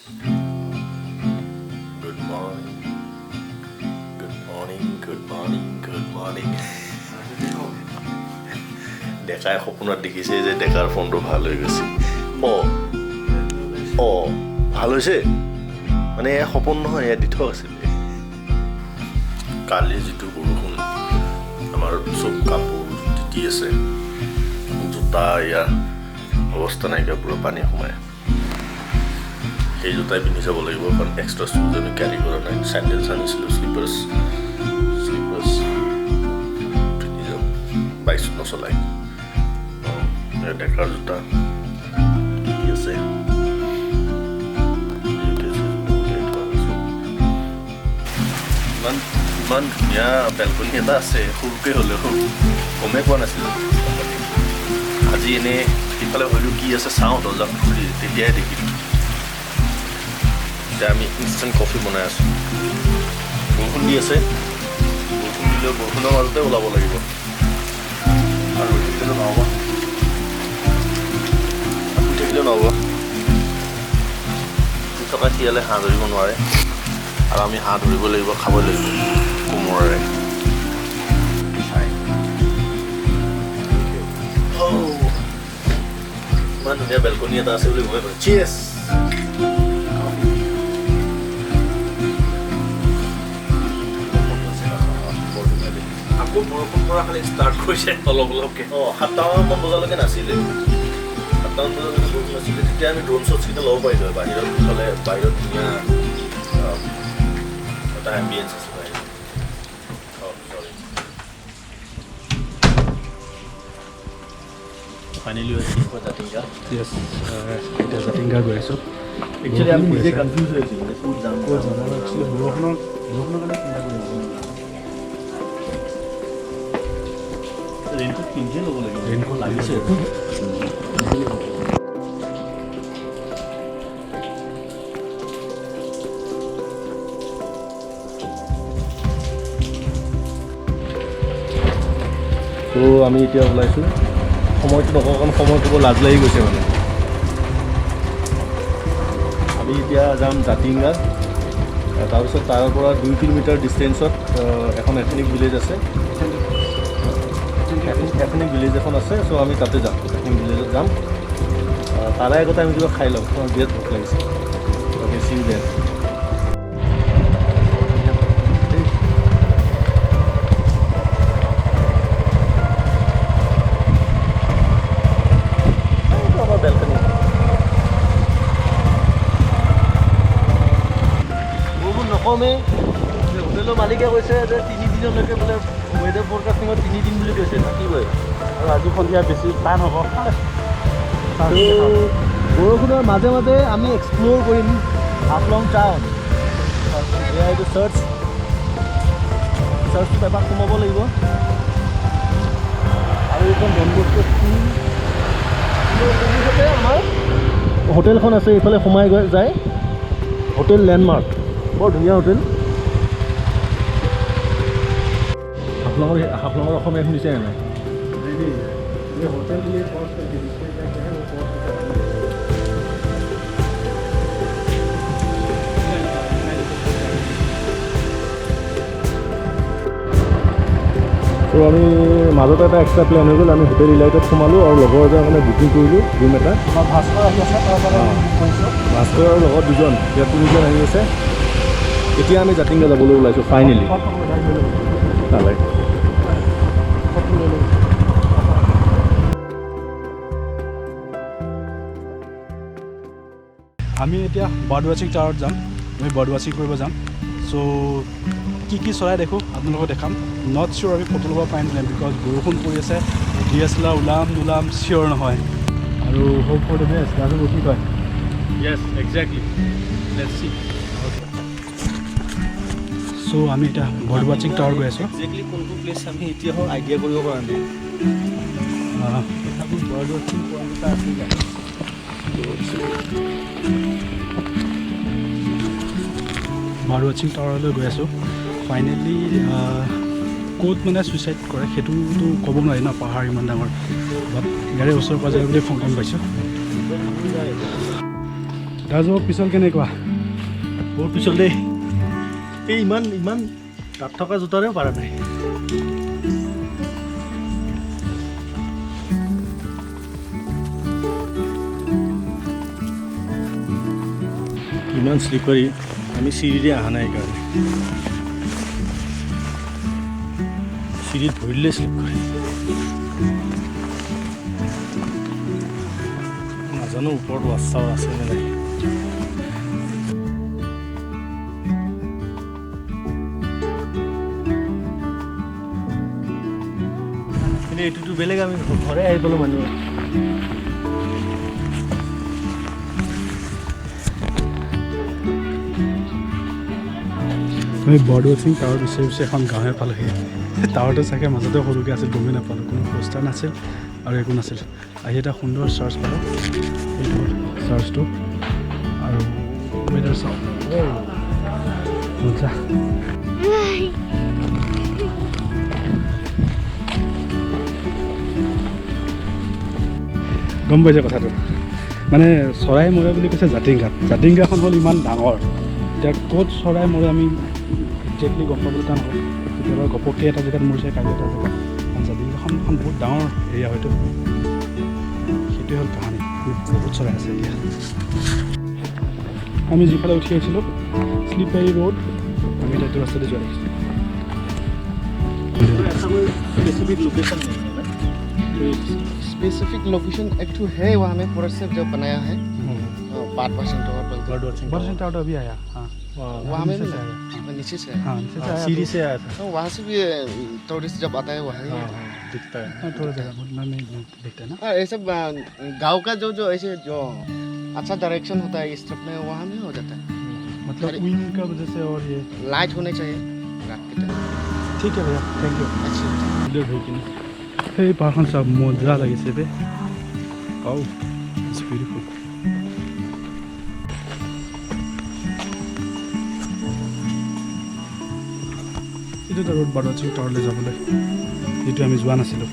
Good morning. Good morning. Good morning. Good morning. Dekai সপোনত দেখিছে যে ডেকাৰ ফোনটো ভাল হৈ গৈছে ভাল হৈছে মানে সপোন নহয় এয়া দি থোৱা আছিলে কালি যিটো বৰষুণ আমাৰ চব কাপোৰ তিতি আছে জোতা ইয়াৰ অৱস্থা নাইকিয়া পুৰা পানী সোমায় সেই জোতাই পিন্ধি যাব লাগিব কাৰণ এক্সট্ৰা শ্বুজ আমি কেৰি কৰা নাই চেণ্ডেলছ আনিছিলোঁ শ্লিপাৰ্ছ পিন্ধি যাওঁ বাইক নচলাই ডেকাৰ জোতা কি আছে ইমান ধুনীয়া বেলকনি এটা আছে সৰুকৈ হ'লেও গমেই পোৱা নাছিলোঁ আজি এনেই সিফালে ভাবিলোঁ কি আছে চাওঁ দৰ্জা খুলি তেতিয়াই দেখিলোঁ এতিয়া আমি ইনষ্টেণ্ট কফি বনাই আছোঁ বৰষুণ দি আছে বৰষুণ দিলেও বৰষুণৰ মাজতে ওলাব লাগিব আৰু এতিয়াতো নহ'ব থাকিলেও নহ'ব থকা শিয়ালে হাঁহ ধৰিব নোৱাৰে আৰু আমি হাঁহ ধৰিব লাগিব খাব লাগিব কোমোৰাৰে ইমান ধুনীয়া বেলকনি এটা আছে বুলি গমেই পালোঁ চিয়েছ আকৌ বৰষুণ পৰা খালি ষ্টাৰ্ট কৰিছে অলপ অলপকৈ 7টামান বজালৈকে নাছিলে 7টামান বজালৈকে বৰষুণ নাছিলে তেতিয়া আমি ড্ৰোন শ্বটছকেইটা ল'ব পাৰিলোঁ বাহিৰত ফালে বাহিৰত ধুনীয়া এটা এম্বিয়েঞ্চ আছে বাহিৰত ফাইনেলি জাতিংগা এতিয়া জাতিংগা গৈ আছোঁ একচুৱেলি আমি নিজে কনফিউজ হৈ আছিলোঁ ক'ত যাম একচুৱেলি বৰষুণৰ কাৰণে চিন্তা কৰি আছোঁ ৰেইনকোট পিন্ধিয়ে ল'ব লাগিব ৰেইনকোট লাগিছে তো আমি এতিয়া ওলাইছোঁ সময়টো নকওঁ কাৰণ সময়টো লাজ লাগি গৈছে মানে আমি এতিয়া যাম জাতিংগা তাৰপিছত তাৰ পৰা 2 কিলোমিটাৰ ডিষ্টেঞ্চত এখন এথেনিক ভিলেজ আছে এথেনিক ভিলেজ এখন আছে চ' আমি তাতে যাম এথেনিক ভিলেজত যাম তাৰে আগতে আমি কিবা খাই লওঁ বিৰাট ভোক লাগিছে বেছি দেন নকমে হোটেলৰ মালিকে কৈছে যে 3 দিনলৈকে বোলে ৱেডাৰ ফৰকাষ্টিঙত 3 দিন বুলি কৈছে থাকিবই আৰু আজি সন্ধিয়া বেছি টান হ'ব বৰষুণৰ মাজে মাজে আমি এক্সপ্ল'ৰ কৰিম হাফলং টাউন এয়া এইটো চাৰ্চটো এবাৰ সোমাব লাগিব আৰু এইখন ডনবস্কো আমাৰ হোটেলখন আছে এইফালে সোমাই গৈ যায় হোটেল লেণ্ডমাৰ্ক বৰ ধুনীয়া হোটেল হাফলঙৰ অসমীয়া শুনিছে নাই তো আমি মাজতে এটা এক্সট্ৰা প্লেন হৈ গ'ল আমি হোটেল ইলাইটত সোমালোঁ আৰু লগৰ এজনৰ কাৰণে বুকিং কৰিলোঁ ৰুম এটা ভাস্কৰ আহি আছে ভাস্কৰ আৰু লগত দুজন ইয়াত তিনিজন আহি আছে এতিয়া আমি জাতিংগা যাবলৈ ওলাইছোঁ ফাইনেলি তালৈ আমি এতিয়া বাৰ্ড ৱাচিং টাৱাৰত যাম আমি বাৰ্ড ৱাচিং কৰিব যাম চ' কি চৰাই দেখোঁ আপোনালোকক দেখাম নট চিয়'ৰ আমি ফটো ল'ব পাৰিম নে বিকজ বৰষুণ পৰি আছে DSLR ওলাম চিয়'ৰ নহয় আৰু hope for the best Raju কি কয় yes exactly let's see so' আমি এতিয়া বাৰ্ড ৱাচিং টাৱাৰ গৈ আছোঁ একজেক্টলি কোনটো প্লেচ আমি এতিয়া আইডিয়া কৰিব পৰা নাই বাৰ্ড ৱাচিং পইণ্ট এটা আছিলে বাৰ্ড ৱাচিং টাৱাৰলৈ গৈ আছোঁ ফাইনেলি ক'ত মানে ছুইচাইড কৰে সেইটোতো ক'ব নোৱাৰি ন পাহাৰ ইমান ডাঙৰ বাট ইয়াৰে ওচৰে পাঁজৰে বুলি গম পাইছোঁ ৰাজু পিছল কেনেকুৱা বহুত পিছল দেই এই ইমান তাত থকা জোতাৰেও পাৰা নাই ইমান শ্লিপাৰী আমি চিৰিৰে অহা নাই সেইকাৰণে চিৰিত ভৰিলে শ্লিপ কৰে নাজানো ওপৰত ৱাচাও আছে নে নাই কিন্তু এইটোতো বেলেগ আমি ঘৰে আহি পালোঁ মানুহ আমি বাৰ্ড ৱাচিং টাৱাৰ বিচাৰি এখন গাঁৱে পালোহি টাৱাৰটো চাগে মাজতে সৰুকৈ আছিল গমেই নাপালোঁ কোনো পোষ্টাৰ নাছিল আৰু একো নাছিল আহি এটা সুন্দৰ চাৰ্চ পালোঁ এইটো চাৰ্চটো আৰু ৱেডাৰ চাওঁ মজা গম পাইছে কথাটো মানে চৰাই মৰে বুলি কৈছে জাতিংগাখন হ'ল ইমান ডাঙৰ এতিয়া ক'ত চৰাই মৰে আমি একজেক্টলি গম পাবলৈ টান হ'ল কেতিয়াবা ঘপককৈ এটা জেগাত মৰিছে কালি এটা জেগাত জাতিংগাখন বহুত ডাঙৰ এৰিয়া হয়তো সেইটোৱে হ'ল কাহানী বহুত চৰাই আছে এতিয়া আমি যিফালে উঠি আহিছিলোঁ শ্লিপাৰী ৰোড আমি এতিয়া এইটো ৰাস্তাতে যোৱা দেখিছোঁ स्पेसिफिक लोकेशन एक तो है वहाँ में फॉरेस्ट से जब बनाया है पार्ट वाशिंग टावर अभी आया हाँ वहाँ में नीचे से आया नीचे से है हाँ नीचे से आया सीढ़ी से आया था तो वहाँ से भी टूरिस्ट जब आता है वहाँ दिखता है हाँ, थोड़ा जगह नहीं दिखता है ना ऐसे गांव का जो ऐसे जो अच्छा डायरेक्शन होता है इस तरफ में वहाँ में हो जाता है मतलब विंड का वजह से और ये लाइट होने चाहिए रात के टाइम ठीक है भैया थैंक यू अच्छा সেই পাহাৰখন চাব মজা লাগিছে বে আও ইটস বিউটিফুল এইটো এটা ৰোড বাৰ্ড ৱাচিং টাৱাৰলৈ যাবলৈ যিটো আমি যোৱা নাছিলোঁ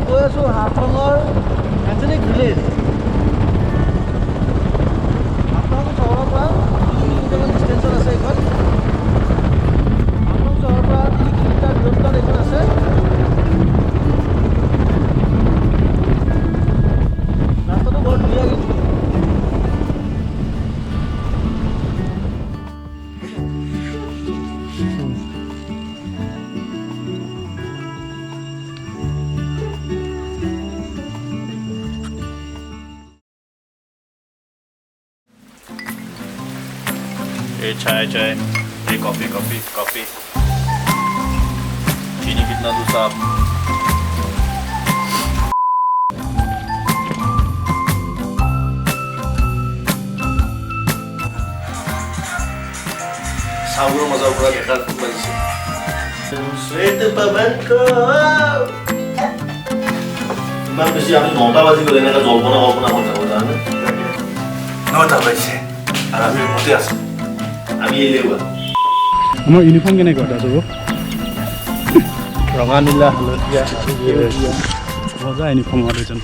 গৈ আছোঁ হাফলঙৰ এথেনিক ভিলেজ হাফলং চহৰৰ পৰা 3 কিলোমিটাৰমান ডিষ্টেঞ্চত আছে এইখন হাফলং চহৰৰ পৰা 3 কিলোমিটাৰ দূৰত্বত এইখন আছে ৰাস্তাটো বৰ ধুনীয়া কিন্তু चाय ये कॉफ़ी चीनी कितना दूँ साहब साउंड मजा पूरा देखा श्वेत पवन को इमान बेसि आमी 9টা বাজি গ'ল এনেকা জল্পনা কল্পনা কৰি থাকো জানে 9টা বাজিছে আৰু আমি ৰুমতে আছো আমি এলেৱা আমাৰ ইউনিফৰ্ম কেনেকুৱা দাদা ৰঙা নীলা হালধীয়া মজা ইউনিফৰ্ম হোৱা দুজন